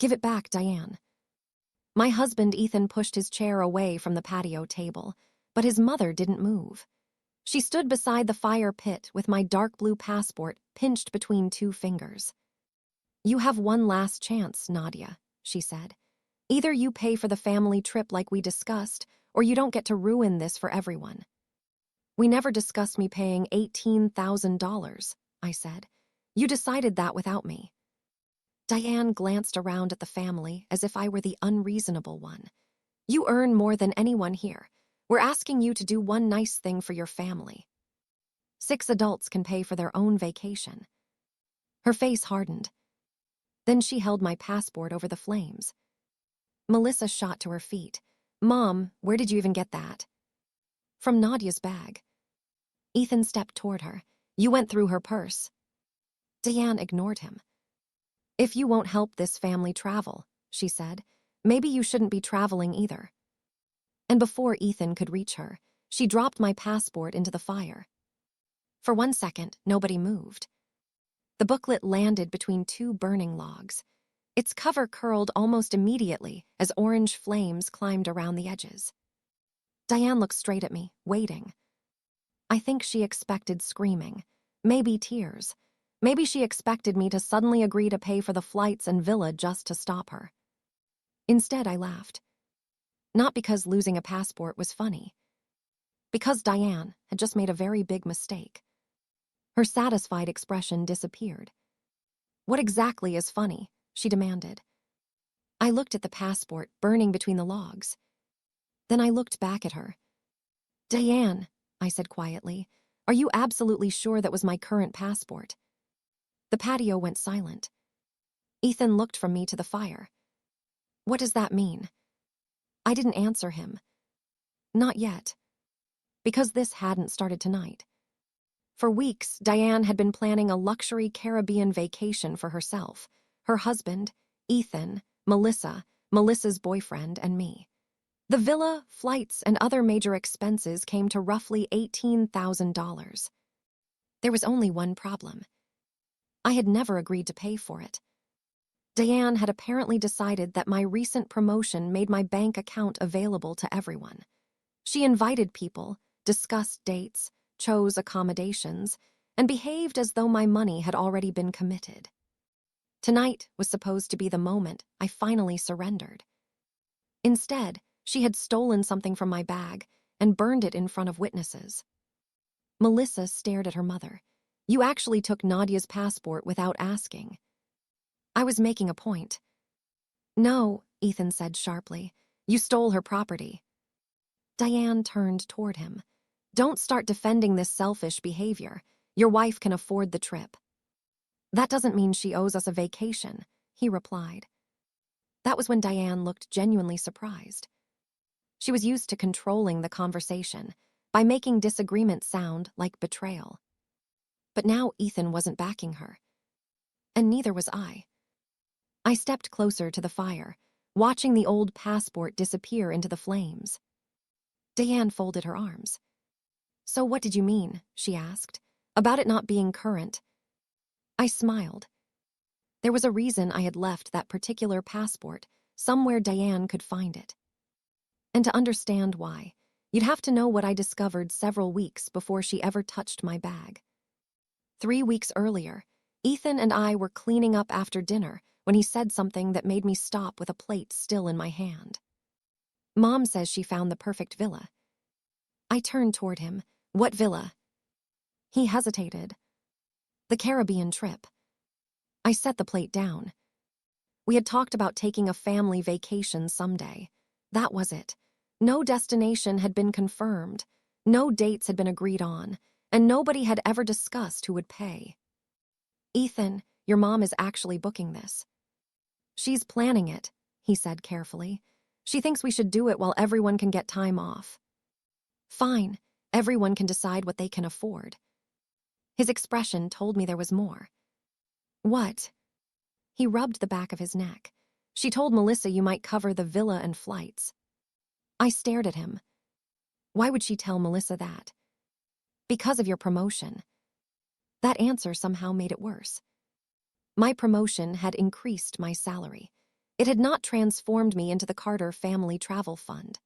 Give it back, Diane. My husband, Ethan, pushed his chair away from the patio table, but his mother didn't move. She stood beside the fire pit with my dark blue passport pinched between two fingers. You have one last chance, Nadia, she said. Either you pay for the family trip like we discussed, or you don't get to ruin this for everyone. We never discussed me paying $18,000, I said. You decided that without me. Diane glanced around at the family as if I were the unreasonable one. You earn more than anyone here. We're asking you to do one nice thing for your family. 6 adults can pay for their own vacation. Her face hardened. Then she held my passport over the flames. Melissa shot to her feet. Mom, where did you even get that? From Nadia's bag. Ethan stepped toward her. You went through her purse. Diane ignored him. If you won't help this family travel, she said, maybe you shouldn't be traveling either. And before Ethan could reach her, she dropped my passport into the fire. For 1 second, nobody moved. The booklet landed between 2 burning logs. Its cover curled almost immediately as orange flames climbed around the edges. Diane looked straight at me, waiting. I think she expected screaming, maybe tears. Maybe she expected me to suddenly agree to pay for the flights and villa just to stop her. Instead, I laughed. Not because losing a passport was funny. Because Diane had just made a very big mistake. Her satisfied expression disappeared. What exactly is funny? She demanded. I looked at the passport burning between the logs. Then I looked back at her. Diane, I said quietly, are you absolutely sure that was my current passport? The patio went silent. Ethan looked from me to the fire. What does that mean? I didn't answer him. Not yet. Because this hadn't started tonight. For weeks, Diane had been planning a luxury Caribbean vacation for herself, her husband, Ethan, Melissa, Melissa's boyfriend, and me. The villa, flights, and other major expenses came to roughly $18,000. There was only one problem. I had never agreed to pay for it. Diane had apparently decided that my recent promotion made my bank account available to everyone. She invited people, discussed dates, chose accommodations, and behaved as though my money had already been committed. Tonight was supposed to be the moment I finally surrendered. Instead, she had stolen something from my bag and burned it in front of witnesses. Melissa stared at her mother. You actually took Nadia's passport without asking. I was making a point. No, Ethan said sharply. You stole her property. Diane turned toward him. Don't start defending this selfish behavior. Your wife can afford the trip. That doesn't mean she owes us a vacation, he replied. That was when Diane looked genuinely surprised. She was used to controlling the conversation by making disagreement sound like betrayal. But now Ethan wasn't backing her. And neither was I. I stepped closer to the fire, watching the old passport disappear into the flames. Diane folded her arms. So what did you mean, she asked, about it not being current? I smiled. There was a reason I had left that particular passport somewhere Diane could find it. And to understand why, you'd have to know what I discovered several weeks before she ever touched my bag. 3 weeks earlier, Ethan and I were cleaning up after dinner when he said something that made me stop with a plate still in my hand. Mom says she found the perfect villa. I turned toward him. What villa? He hesitated. The Caribbean trip. I set the plate down. We had talked about taking a family vacation someday. That was it. No destination had been confirmed. No dates had been agreed on. And nobody had ever discussed who would pay. Ethan, your mom is actually booking this. She's planning it, he said carefully. She thinks we should do it while everyone can get time off. Fine, everyone can decide what they can afford. His expression told me there was more. What? He rubbed the back of his neck. She told Melissa you might cover the villa and flights. I stared at him. Why would she tell Melissa that? Because of your promotion. That answer somehow made it worse. My promotion had increased my salary. It had not transformed me into the Carter family travel fund.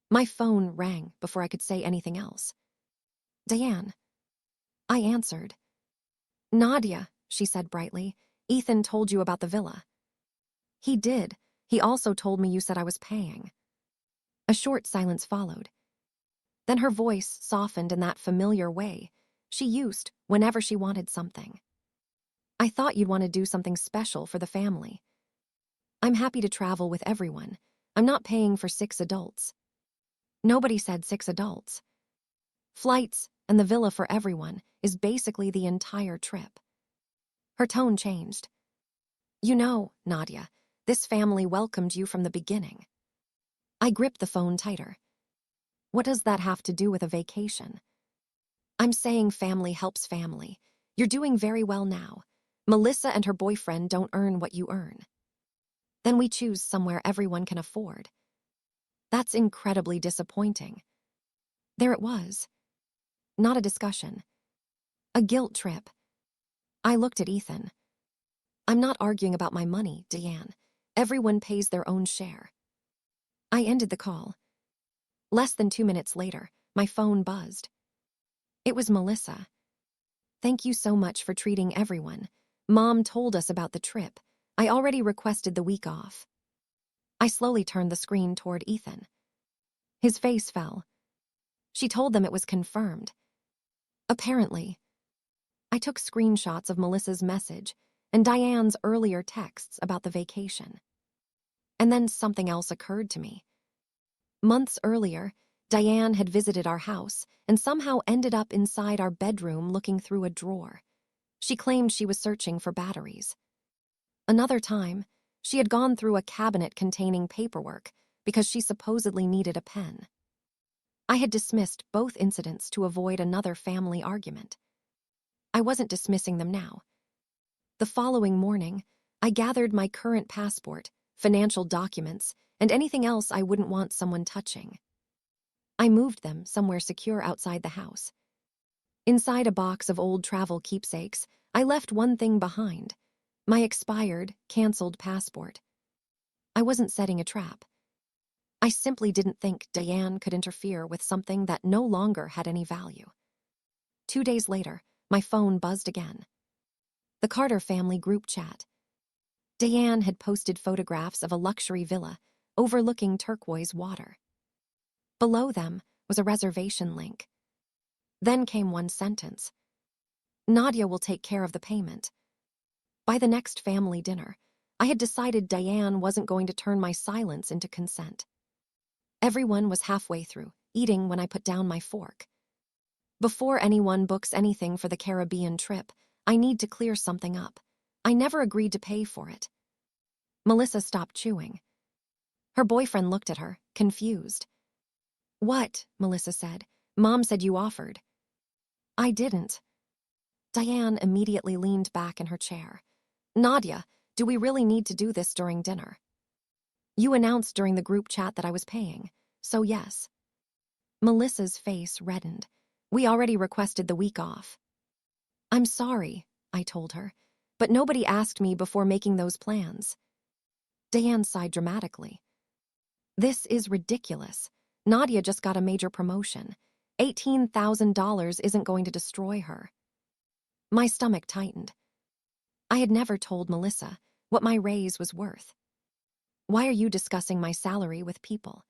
My phone rang before I could say anything else. "Diane." I answered. "Nadia," she said brightly, "Ethan told you about the villa." "He did. He also told me you said I was paying." A short silence followed. Then her voice softened in that familiar way she used whenever she wanted something. "I thought you'd want to do something special for the family. I'm happy to travel with everyone. I'm not paying for 6 adults." Nobody said 6 adults. Flights and the villa for everyone is basically the entire trip. Her tone changed. "You know, Nadia, this family welcomed you from the beginning." I gripped the phone tighter. "What does that have to do with a vacation?" "I'm saying family helps family. You're doing very well now. Melissa and her boyfriend don't earn what you earn. Then we choose somewhere everyone can afford." That's incredibly disappointing. There it was. Not a discussion. A guilt trip. I looked at Ethan. "I'm not arguing about my money, Diane. Everyone pays their own share." I ended the call. Less than 2 minutes later, my phone buzzed. It was Melissa. "Thank you so much for treating everyone. Mom told us about the trip. I already requested the week off." I slowly turned the screen toward Ethan. His face fell. "She told them it was confirmed." "Apparently." I took screenshots of Melissa's message and Diane's earlier texts about the vacation. And then something else occurred to me. Months earlier, Diane had visited our house and somehow ended up inside our bedroom looking through a drawer. She claimed she was searching for batteries. Another time, she had gone through a cabinet containing paperwork because she supposedly needed a pen. I had dismissed both incidents to avoid another family argument. I wasn't dismissing them now. The following morning, I gathered my current passport, financial documents, and anything else I wouldn't want someone touching. I moved them somewhere secure outside the house. Inside a box of old travel keepsakes, I left one thing behind: my expired, canceled passport. I wasn't setting a trap. I simply didn't think Diane could interfere with something that no longer had any value. 2 days later, my phone buzzed again. The Carter family group chat. Diane had posted photographs of a luxury villa overlooking turquoise water. Below them was a reservation link. Then came one sentence: "Nadia will take care of the payment." By the next family dinner, I had decided Diane wasn't going to turn my silence into consent. Everyone was halfway through, eating when I put down my fork. Before anyone books anything for the Caribbean trip, I need to clear something up. I never agreed to pay for it. Melissa stopped chewing. Her boyfriend looked at her, confused. "What?" Melissa said. "Mom said you offered." "I didn't." Diane immediately leaned back in her chair. "Nadia, do we really need to do this during dinner? You announced during the group chat that I was paying, so yes." Melissa's face reddened. "We already requested the week off." "I'm sorry," I told her, "but nobody asked me before making those plans." Diane sighed dramatically. "This is ridiculous. Nadia just got a major promotion. $18,000 isn't going to destroy her." My stomach tightened. I had never told Melissa what my raise was worth. "Why are you discussing my salary with people?"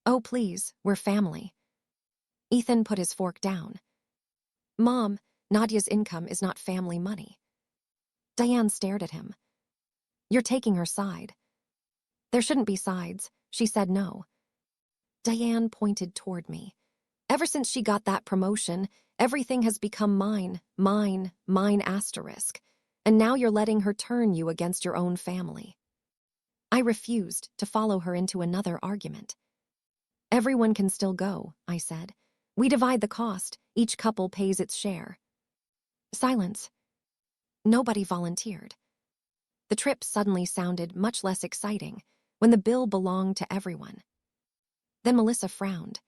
"Oh, please, we're family." Ethan put his fork down. "Mom, Nadia's income is not family money." Diane stared at him. "You're taking her side." "There shouldn't be sides. She said no." Diane pointed toward me. "Ever since she got that promotion, everything has become mine, mine asterisk. And now you're letting her turn you against your own family." I refused to follow her into another argument. "Everyone can still go," I said. "We divide the cost. Each couple pays its share." Silence. Nobody volunteered. The trip suddenly sounded much less exciting when the bill belonged to everyone. Then Melissa frowned.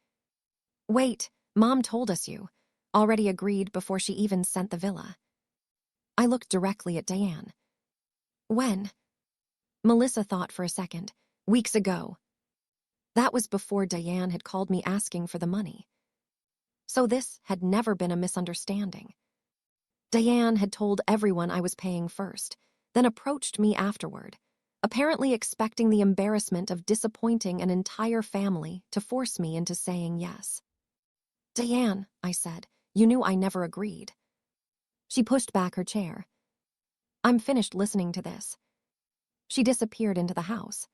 "Wait, Mom told us you already agreed before she even sent the villa." I looked directly at Diane. "When?" Melissa thought for a second. Weeks ago. That was before Diane had called me asking for the money. So this had never been a misunderstanding. Diane had told everyone I was paying first, then approached me afterward, apparently expecting the embarrassment of disappointing an entire family to force me into saying yes. Diane, I said, you knew I never agreed. She pushed back her chair. I'm finished listening to this. She disappeared into the house.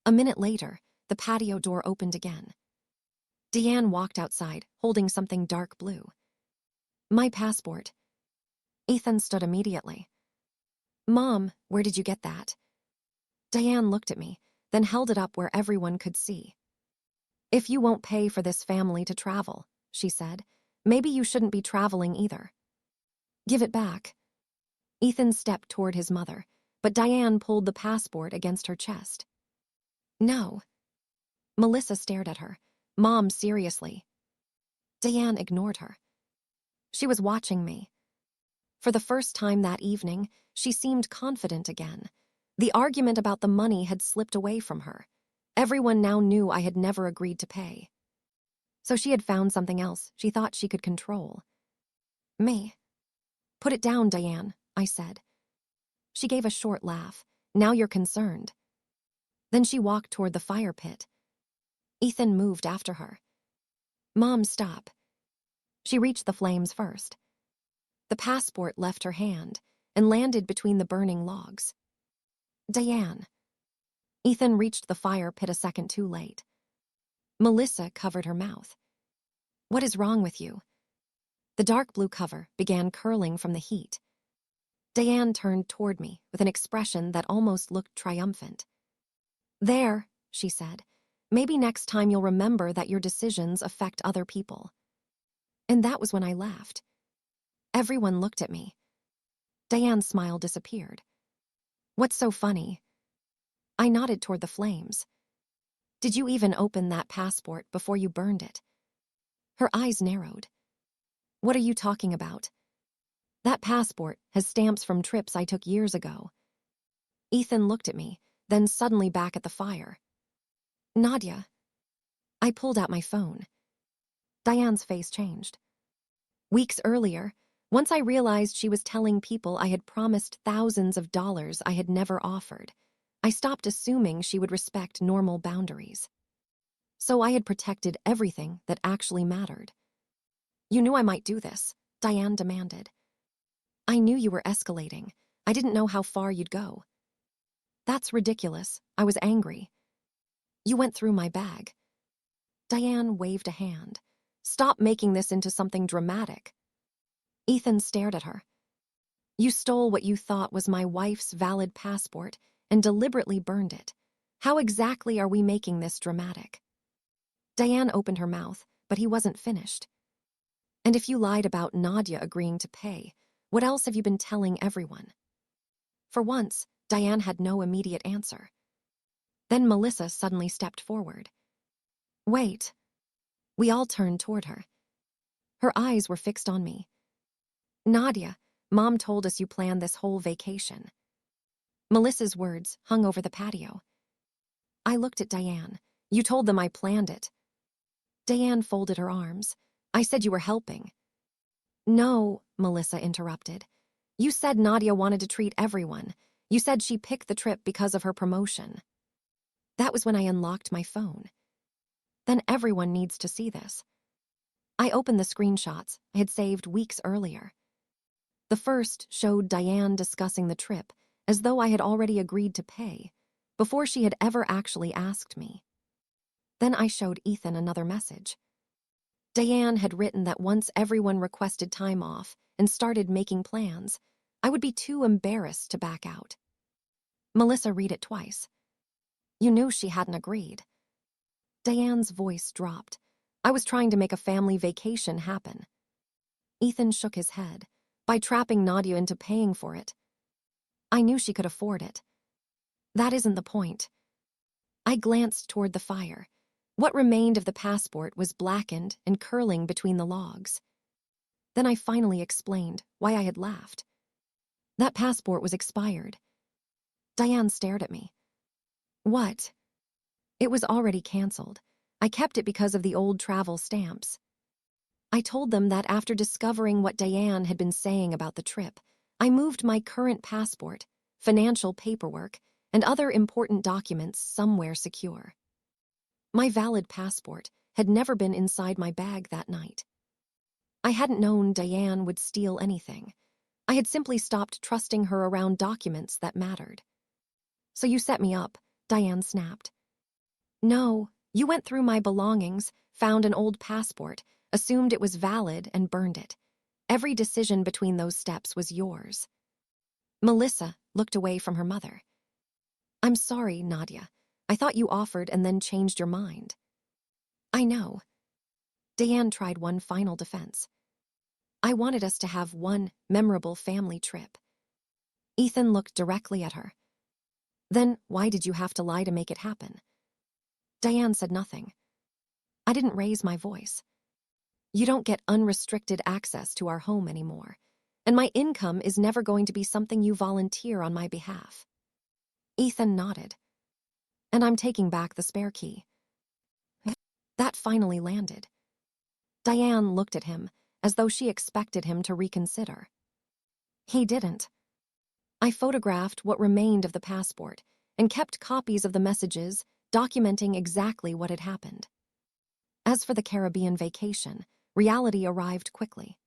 A minute later, the patio door opened again. Diane walked outside, holding something dark blue. My passport. Ethan stood immediately. Mom, where did you get that? Diane looked at me, then held it up where everyone could see. If you won't pay for this family to travel, she said, maybe you shouldn't be traveling either. Give it back. Ethan stepped toward his mother, but Diane pulled the passport against her chest. No. Melissa stared at her. Mom, seriously. Diane ignored her. She was watching me. For the first time that evening, she seemed confident again. The argument about the money had slipped away from her. Everyone now knew I had never agreed to pay. So she had found something else she thought she could control. Me. Put it down, Diane, I said. She gave a short laugh. Now you're concerned. Then she walked toward the fire pit. Ethan moved after her. Mom, stop. She reached the flames first. The passport left her hand and landed between the burning logs. Diane. Ethan reached the fire pit a second too late. Melissa covered her mouth. What is wrong with you? The dark blue cover began curling from the heat. Diane turned toward me with an expression that almost looked triumphant. There, she said, maybe next time you'll remember that your decisions affect other people. And that was when I laughed. Everyone looked at me. Diane's smile disappeared. What's so funny? I nodded toward the flames. Did you even open that passport before you burned it? Her eyes narrowed. What are you talking about? That passport has stamps from trips I took years ago. Ethan looked at me, then suddenly back at the fire. Nadia. I pulled out my phone. Diane's face changed. Weeks earlier, once I realized she was telling people I had promised thousands of dollars I had never offered, I stopped assuming she would respect normal boundaries. So I had protected everything that actually mattered. You knew I might do this, Diane demanded. I knew you were escalating. I didn't know how far you'd go. That's ridiculous. I was angry. You went through my bag. Diane waved a hand. Stop making this into something dramatic. Ethan stared at her. You stole what you thought was my wife's valid passport and deliberately burned it. How exactly are we making this dramatic? Diane opened her mouth, but he wasn't finished. And if you lied about Nadia agreeing to pay, what else have you been telling everyone? For once, Diane had no immediate answer. Then Melissa suddenly stepped forward. Wait. We all turned toward her. Her eyes were fixed on me. Nadia, Mom told us you planned this whole vacation. Melissa's words hung over the patio. I looked at Diane. You told them I planned it. Diane folded her arms. I said you were helping. No, Melissa interrupted. You said Nadia wanted to treat everyone. You said she picked the trip because of her promotion. That was when I unlocked my phone. Then everyone needs to see this. I opened the screenshots I had saved weeks earlier. The first showed Diane discussing the trip as though I had already agreed to pay, before she had ever actually asked me. Then I showed Ethan another message. Diane had written that once everyone requested time off and started making plans, I would be too embarrassed to back out. Melissa read it twice. You knew she hadn't agreed. Diane's voice dropped. I was trying to make a family vacation happen. Ethan shook his head. By trapping Nadia into paying for it. I knew she could afford it. That isn't the point. I glanced toward the fire. What remained of the passport was blackened and curling between the logs. Then I finally explained why I had laughed. That passport was expired. Diane stared at me. What? It was already canceled. I kept it because of the old travel stamps. I told them that after discovering what Diane had been saying about the trip, I moved my current passport, financial paperwork, and other important documents somewhere secure. My valid passport had never been inside my bag that night. I hadn't known Diane would steal anything. I had simply stopped trusting her around documents that mattered. So you set me up, Diane snapped. No, you went through my belongings, found an old passport, assumed it was valid, and burned it. Every decision between those steps was yours. Melissa looked away from her mother. I'm sorry, Nadia. I thought you offered and then changed your mind. I know. Diane tried one final defense. I wanted us to have one memorable family trip. Ethan looked directly at her. Then why did you have to lie to make it happen? Diane said nothing. I didn't raise my voice. You don't get unrestricted access to our home anymore, and my income is never going to be something you volunteer on my behalf. Ethan nodded. And I'm taking back the spare key. That finally landed. Diane looked at him as though she expected him to reconsider. He didn't. I photographed what remained of the passport and kept copies of the messages documenting exactly what had happened. As for the Caribbean vacation, reality arrived quickly.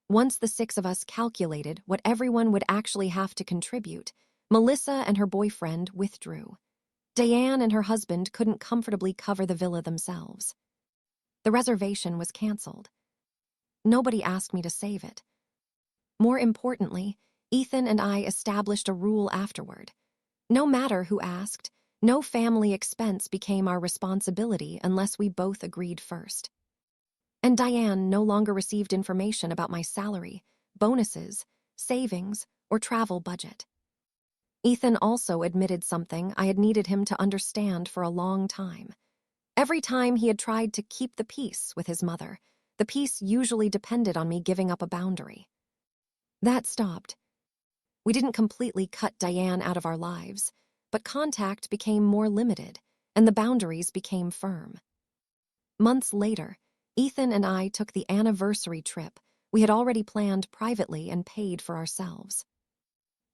Once the 6 of us calculated what everyone would actually have to contribute, Melissa and her boyfriend withdrew. Diane and her husband couldn't comfortably cover the villa themselves. The reservation was canceled. Nobody asked me to save it. More importantly, Ethan and I established a rule afterward. No matter who asked, no family expense became our responsibility unless we both agreed first. And Diane no longer received information about my salary, bonuses, savings, or travel budget. Ethan also admitted something I had needed him to understand for a long time. Every time he had tried to keep the peace with his mother, the peace usually depended on me giving up a boundary. That stopped. We didn't completely cut Diane out of our lives, but contact became more limited, and the boundaries became firm. Months later, Ethan and I took the anniversary trip we had already planned privately and paid for ourselves.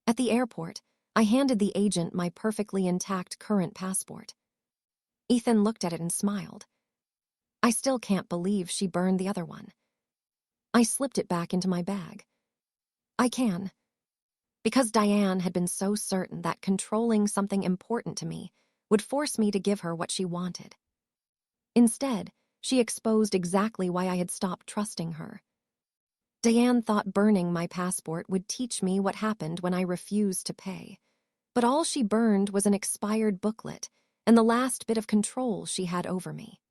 At the airport, I handed the agent my perfectly intact current passport. Ethan looked at it and smiled. I still can't believe she burned the other one. I slipped it back into my bag. I can. Because Diane had been so certain that controlling something important to me would force me to give her what she wanted. Instead, she exposed exactly why I had stopped trusting her. Diane thought burning my passport would teach me what happened when I refused to pay, but all she burned was an expired booklet and the last bit of control she had over me.